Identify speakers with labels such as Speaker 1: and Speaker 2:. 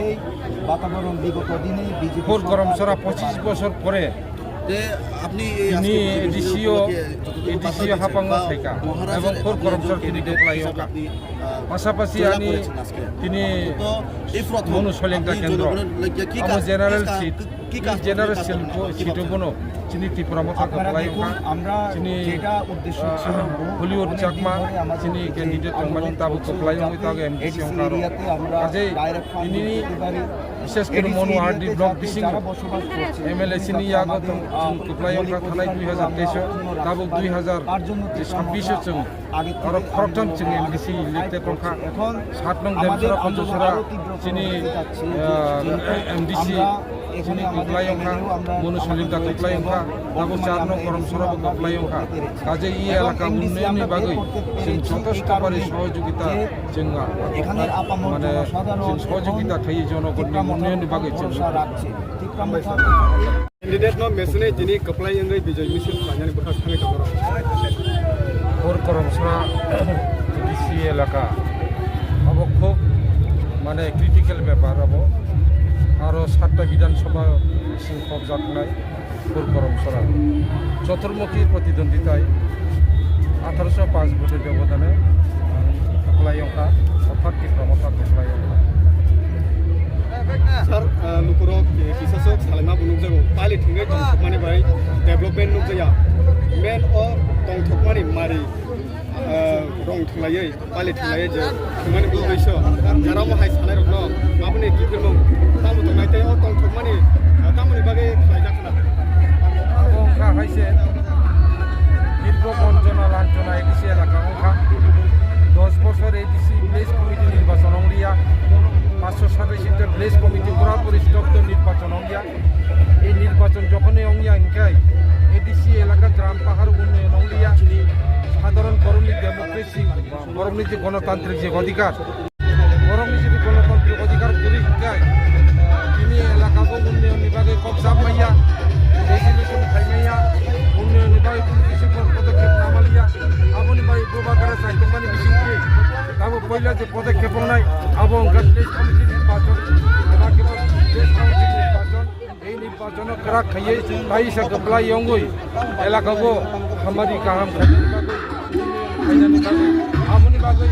Speaker 1: এই বাতাবরণ বিগত দিনে বিজেপি
Speaker 2: ভোট গরম সরা 25 বছর পরে
Speaker 3: আপনি
Speaker 2: এডিসিও হাপাঙ্গ থাকা এবং ভোট গরম সর তিনি দেখাইকা পাশাপাশি আনি তিনি মনুসলিংটা কেন্দ্র আমার জেনারেল সিট জেনারেল সিট বনো চিনি ত্রিপুরা মতো
Speaker 1: আমরা
Speaker 2: চিনি
Speaker 1: যেটা উদ্দেশ্য ছিল
Speaker 2: হলিউড চাকমা চিনি ক্যান্ডিডেট মানে তাবো কপ্লাই তাকে এমডিসি অংকার কাজে তিনি বিশেষ করে মনোহারডি ব্লক বিসিং এমএলএ চিনি আগত কপ্লাই অংকার থানায় 2023 তাবো 2026 जों आरो खरकथन जों एमडिसि इलेक्टेड रंखा
Speaker 1: এখন
Speaker 2: 7 नং देमसरा पञ्चसरा चिनि एमडिसि
Speaker 1: এখানে
Speaker 2: কপ্লাই অংকা মনুসলিংটা কপ্লাই অংকা তাবো 4 নং গরম সরাবো কপ্লাই অংকা কাজে এই এলাকা উন্নয়নের বাগৈ जों যথেষ্ট পারে সহযোগিতা जों মানে সহযোগিতা থাকি জনগণनि উন্নয়নের বাগৈ जों
Speaker 1: রাখছে ঠিক
Speaker 4: कैंडिडेट नो मेसने दिनै कप्लाई एंगै विजय मिसिल खानानै बखा थाङै दङ
Speaker 2: ভোট গরম সরা ডিসি এলাকা अब খুব মানে ক্রিটিক্যাল ব্যাপার अब আরও 7টা বিধানসভা সিংহক জাতনায় ভোট গরম সরা চতুর্মুখী প্রতিদ্বন্দ্বিতায় 1805 ভোটের ব্যবধানে কপ্লাই অংকা অর্থাৎ ত্রিপুরা কপ্লাই অংকা
Speaker 4: सर नुकुरो किसासो सालामा बुनुक जागो पालि थिंगै माने बाय डेभलपमेन्ट नुक जाया मेन अ दं थकमानि मारि रं थलायै पालि थलायै जे माने बुगैसो गाराव हाय सानाय रखनो माबने किफिरमो तामु तनायते अ दं थकमानि तामुनि बागै खालायजाखना
Speaker 2: অংকা হাইছে দীর্ঘ বঞ্চনা লাঞ্ছনা এডিসি এলাকা অংকা 10 বছর এডিসি প্লেস কমিটি নির্বাচন অংলিয়া 527 প্লেস কমিটি পুরাপুরি স্তব্ধ নির্বাচন অঙ্গিয়া এই নির্বাচন যখনই অঙ্গিয়া ইনকাই এডিসি এলাকা গ্রাম পাহাড় উন্নয়ন অঙ্গিয়া সাধারণ বরংনি ডেমোক্রেসি বরংনি যে গণতান্ত্রিক যে অধিকার বরংনি যদি গণতান্ত্রিক অধিকার করি ইনকাই তিনি এলাকাকে উন্নয়ন বিভাগে কবজা মাইয়া রেজুলেশন খাইমাইয়া উন্নয়ন বিভাগে কোনো কিছু পদক্ষেপ নামালিয়া আপনি বাড়ি প্রভাকারে চাইতমানি বিশিংকে তারপর পয়লা যে পদক্ষেপ নাই এবং প্লেস কমিটি নির্বাচন কেবল প্লেস কমিটি নির্বাচন এই নির্বাচন করা খাইয়ে তাই সে কপ্লাই অঙ্গই এলাকাকে খামারি কাহাম খাইনানি বাগৈ আমনি বাগৈ